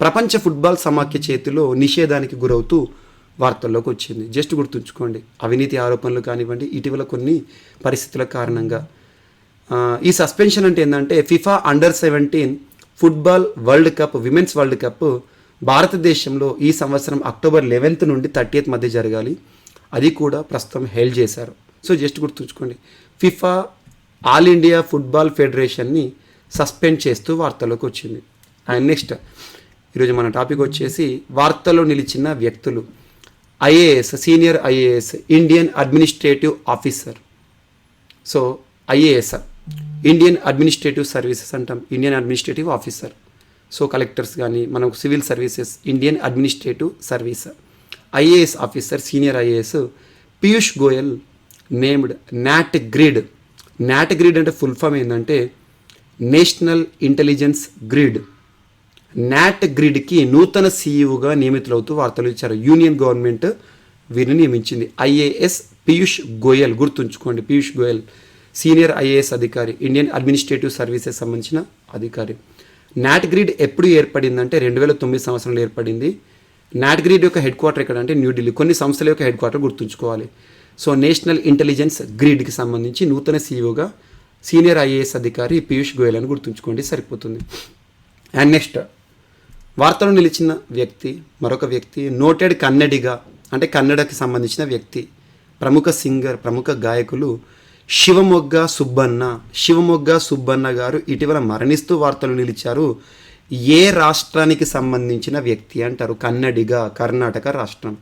ప్రపంచ football సమాఖ్య చేతిలో నిషేధానికి గురవుతూ వార్తల్లోకి వచ్చింది. జస్ట్ గుర్తుంచుకోండి, అవినీతి ఆరోపణలు కానివ్వండి, ఇటీవల కొన్ని పరిస్థితుల కారణంగా. ఈ సస్పెన్షన్ అంటే ఏంటంటే ఫిఫా అండర్-17 football world cup, women's world cup భారతదేశంలో ఈ సంవత్సరం అక్టోబర్ 11 నుండి 30 మధ్య జరగాలి. అది కూడా ప్రస్తుతం హెల్డ్ చేశారు. సో జస్ట్ గుర్తుంచుకోండి, ఫిఫా ఆల్ ఇండియా ఫుట్బాల్ ఫెడరేషన్ని సస్పెండ్ చేస్తూ వార్తల్లోకి వచ్చింది. అండ్ నెక్స్ట్ ఈరోజు మన టాపిక్ వచ్చేసి వార్తల్లో నిలిచిన వ్యక్తులు. IAS, senior IAS, Indian administrative officer. So IAS Indian administrative services అంటాం, Indian administrative officer. So collectors కానీ మనకు civil services, Indian administrative service. IAS officer, senior IAS Piyush Goyal named NATGRID. NATGRID అంటే full form ఏంటంటే national intelligence grid. నాట్ గ్రిడ్కి నూతన CEOగా నియమితులవుతూ వార్తలు ఇచ్చారు. యూనియన్ గవర్నమెంట్ వీరిని నియమించింది. IAS పీయూష్ గోయల్, గుర్తుంచుకోండి, పీయూష్ గోయల్ సీనియర్ IAS అధికారి, ఇండియన్ అడ్మినిస్ట్రేటివ్ సర్వీసెస్ సంబంధించిన అధికారి. నాట్ గ్రిడ్ ఎప్పుడు ఏర్పడిందంటే 2009 సంవత్సరంలో ఏర్పడింది. నాట్ గ్రిడ్ యొక్క హెడ్ క్వార్టర్ ఎక్కడంటే న్యూఢిల్లీ. కొన్ని సంస్థల యొక్క హెడ్ క్వార్టర్ గుర్తుంచుకోవాలి. సో నేషనల్ ఇంటెలిజెన్స్ గ్రిడ్కి సంబంధించి నూతన CEOగా సీనియర్ IAS అధికారి పీయూష్ గోయల్ అని గుర్తుంచుకోండి సరిపోతుంది. అండ్ నెక్స్ట్ వార్తలు నిలిచిన వ్యక్తి, మరొక వ్యక్తి నోటెడ్ కన్నడిగా, అంటే కన్నడకి సంబంధించిన వ్యక్తి, ప్రముఖ సింగర్, ప్రముఖ గాయకులు శివమొగ్గ సుబ్బన్న గారు ఇటీవల మరణిస్తూ వార్తలు నిలిచారు. ఏ రాష్ట్రానికి సంబంధించిన వ్యక్తి అంటారు? కన్నడిగా, కర్ణాటక రాష్ట్రం.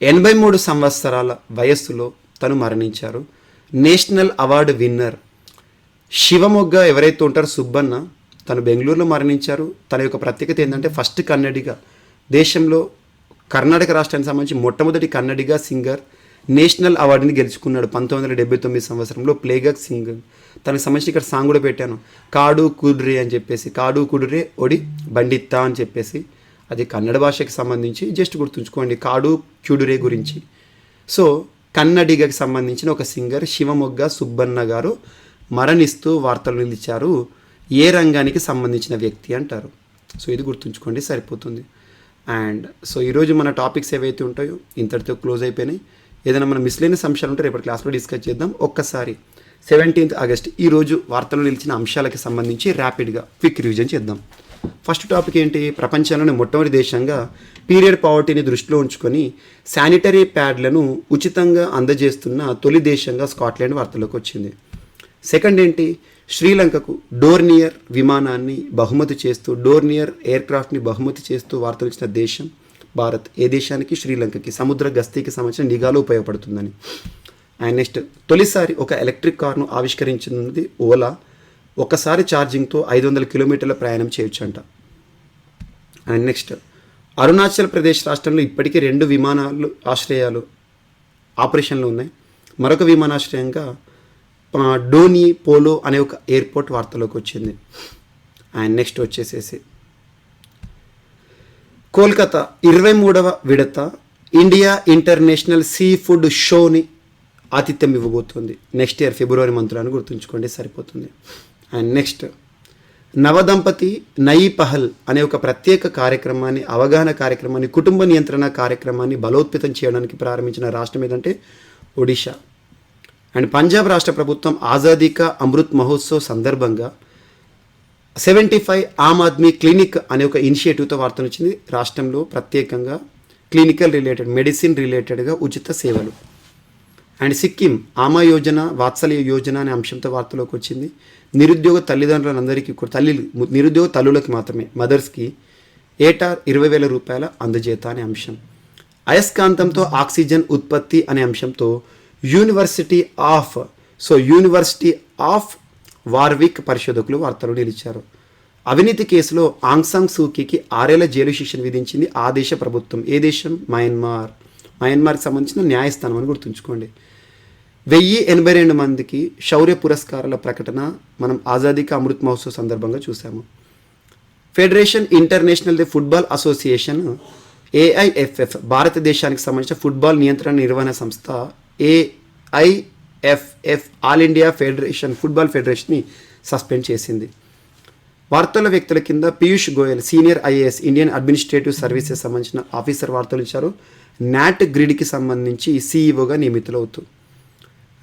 83 సంవత్సరాల వయస్సులో తను మరణించారు. National award winner. శివమొగ్గ ఎవరైతే ఉంటారో సుబ్బన్న, తను బెంగళూరులో మరణించారు. తన యొక్క ప్రత్యేకత ఏంటంటే ఫస్ట్ కన్నడిగా, దేశంలో కర్ణాటక రాష్ట్రానికి సంబంధించి మొట్టమొదటి కన్నడిగా సింగర్ నేషనల్ అవార్డుని గెలుచుకున్నాడు 1979 సంవత్సరంలో. Playback singer. తనకు సంబంధించి ఇక్కడ సాంగ్ కూడా పెట్టాను, కాడు కుడ్రే అని చెప్పేసి, కాడు కుడ్రే ఒడి బండిత్తా అని చెప్పేసి. అది కన్నడ భాషకి సంబంధించి, జస్ట్ గుర్తుంచుకోండి కాడు క్యుడురే గురించి. సో కన్నడిగకి సంబంధించిన ఒక సింగర్ శివమొగ్గ సుబ్బన్న గారు మరణిస్తూ వార్తలు నిలిచారు. ఏ రంగానికి సంబంధించిన వ్యక్తి అంటారు? సో ఇది గుర్తుంచుకోండి సరిపోతుంది. అండ్ సో ఈరోజు మన టాపిక్స్ ఏవైతే ఉంటాయో ఇంతటితో క్లోజ్ అయిపోయినాయి. ఏదైనా మన మిస్లేనియస్ అంశాలు ఉంటే రేపటి క్లాస్లో డిస్కస్ చేద్దాం. ఒక్కసారి 17 ఆగస్ట్ ఈరోజు వార్తలు నిలిచిన అంశాలకి సంబంధించి ర్యాపిడ్గా క్విక్ రివిజన్ చేద్దాం. ఫస్ట్ టాపిక్ ఏంటి? ప్రపంచంలోనే మొట్టమొదటి దేశంగా పీరియడ్ పావర్టీని దృష్టిలో ఉంచుకొని శానిటరీ ప్యాడ్లను ఉచితంగా అందజేస్తున్న తొలి దేశంగా స్కాట్లాండ్ వార్తల్లోకి వచ్చింది. సెకండ్ ఏంటి? శ్రీలంకకు డోర్నియర్ విమానాన్ని బహుమతి చేస్తూ, డోర్నియర్ ఎయిర్క్రాఫ్ట్ని బహుమతి చేస్తూ వార్తలు ఇచ్చిన దేశం భారత్. ఏ దేశానికి? శ్రీలంకకి. సముద్ర గస్తీకి సంబంధించిన నిఘాలో ఉపయోగపడుతుందని. అండ్ నెక్స్ట్ తొలిసారి ఒక ఎలక్ట్రిక్ కార్ను ఆవిష్కరించినది ఓలా. ఒకసారి ఛార్జింగ్తో 500 కిలోమీటర్ల ప్రయాణం చేయొచ్చంట. అండ్ నెక్స్ట్ అరుణాచల్ ప్రదేశ్ రాష్ట్రంలో ఇప్పటికీ 2 విమానాలు ఆశ్రయాలు ఆపరేషన్లో ఉన్నాయి. మరొక విమానాశ్రయంగా డోని పోలో అనే ఒక ఎయిర్పోర్ట్ వార్తలోకి వచ్చింది. అండ్ నెక్స్ట్ వచ్చేసేసి కోల్కతా 23వ విడత ఇండియా ఇంటర్నేషనల్ సీ ఫుడ్ షోని ఆతిథ్యం ఇవ్వబోతుంది నెక్స్ట్ ఇయర్ ఫిబ్రవరి మంత్లో అని గుర్తుంచుకోండి సరిపోతుంది. అండ్ నెక్స్ట్ నవదంపతి నయీ పహల్ అనే ఒక ప్రత్యేక కార్యక్రమాన్ని, అవగాహన కార్యక్రమాన్ని, కుటుంబ నియంత్రణ కార్యక్రమాన్ని బలోపేతం చేయడానికి ప్రారంభించిన రాష్ట్రం ఏదంటే ఒడిషా. అండ్ పంజాబ్ రాష్ట్ర ప్రభుత్వం ఆజాదీ కా అమృత్ మహోత్సవ్ సందర్భంగా 75 ఆమ్ ఆద్మీ క్లినిక్ అనే ఒక ఇనిషియేటివ్తో వార్తను వచ్చింది. రాష్ట్రంలో ప్రత్యేకంగా క్లినికల్ రిలేటెడ్, మెడిసిన్ రిలేటెడ్గా ఉచిత సేవలు. అండ్ సిక్కిం ఆమా యోజన వాత్సల్య యోజన అనే అంశంతో వార్తలోకి వచ్చింది. నిరుద్యోగ తల్లిదండ్రులందరికీ కూడా నిరుద్యోగ తల్లులకి మాత్రమే మదర్స్కి ఏటా 20,000 రూపాయల అందజేత అనే అంశం. అయస్కాంతంతో ఆక్సిజన్ ఉత్పత్తి అనే అంశంతో యూనివర్సిటీ ఆఫ్ వార్విక్ పరిశోధకులు వార్తలు నిలిచారు. అవినీతి కేసులో ఆంగ్ సాంగ్ సూకీకి 6 ఏళ్ల జైలు శిక్షను విధించింది ఆ దేశ ప్రభుత్వం. ఏ దేశం? మయన్మార్కి సంబంధించిన న్యాయస్థానం అని గుర్తుంచుకోండి. 1082 మందికి శౌర్య పురస్కారాల ప్రకటన మనం ఆజాదీ కా అమృత్ మహోత్సవ్ సందర్భంగా చూసాము. Federation international the football association AIFF భారతదేశానికి సంబంధించిన ఫుట్బాల్ నియంత్రణ నిర్వహణ సంస్థ AIFF ఆల్ ఇండియా ఫుట్బాల్ ఫెడరేషన్ని సస్పెండ్ చేసింది. వార్తల వ్యక్తుల కింద Piyush Goyal senior IAS Indian administrative services సంబంధించిన ఆఫీసర్ వార్తలు ఇచ్చారు. నాట్ గ్రిడ్కి సంబంధించి CEOగా నియమితులవుతూ.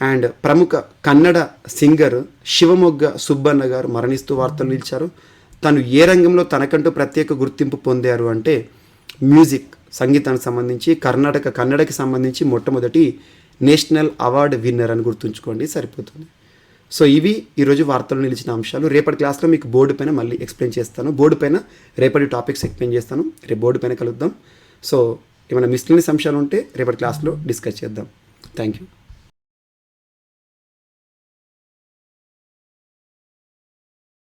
అండ్ ప్రముఖ కన్నడ సింగర్ శివమొగ్గ సుబ్బన్న గారు మరణిస్తూ వార్తలు నిలిచారు. తను ఏ రంగంలో తనకంటూ ప్రత్యేక గుర్తింపు పొందారు అంటే మ్యూజిక్, సంగీతానికి సంబంధించి కన్నడకి సంబంధించి మొట్టమొదటి నేషనల్ అవార్డు విన్నర్ అని గుర్తుంచుకోండి, సరిపోతుంది. సో ఇవి ఈరోజు వార్తలు నిలిచిన అంశాలు. రేపటి క్లాస్లో మీకు బోర్డు పైన మళ్ళీ ఎక్స్ప్లెయిన్ చేస్తాను. బోర్డు పైన రేపటి టాపిక్స్ ఎక్స్ప్లెయిన్ చేస్తాను. రేపు బోర్డు పైన కలుద్దాం. సో ఏమైనా మిస్లీనియస్ అంశాలు ఉంటే రేపటి క్లాస్లో డిస్కస్ చేద్దాం. Thank you.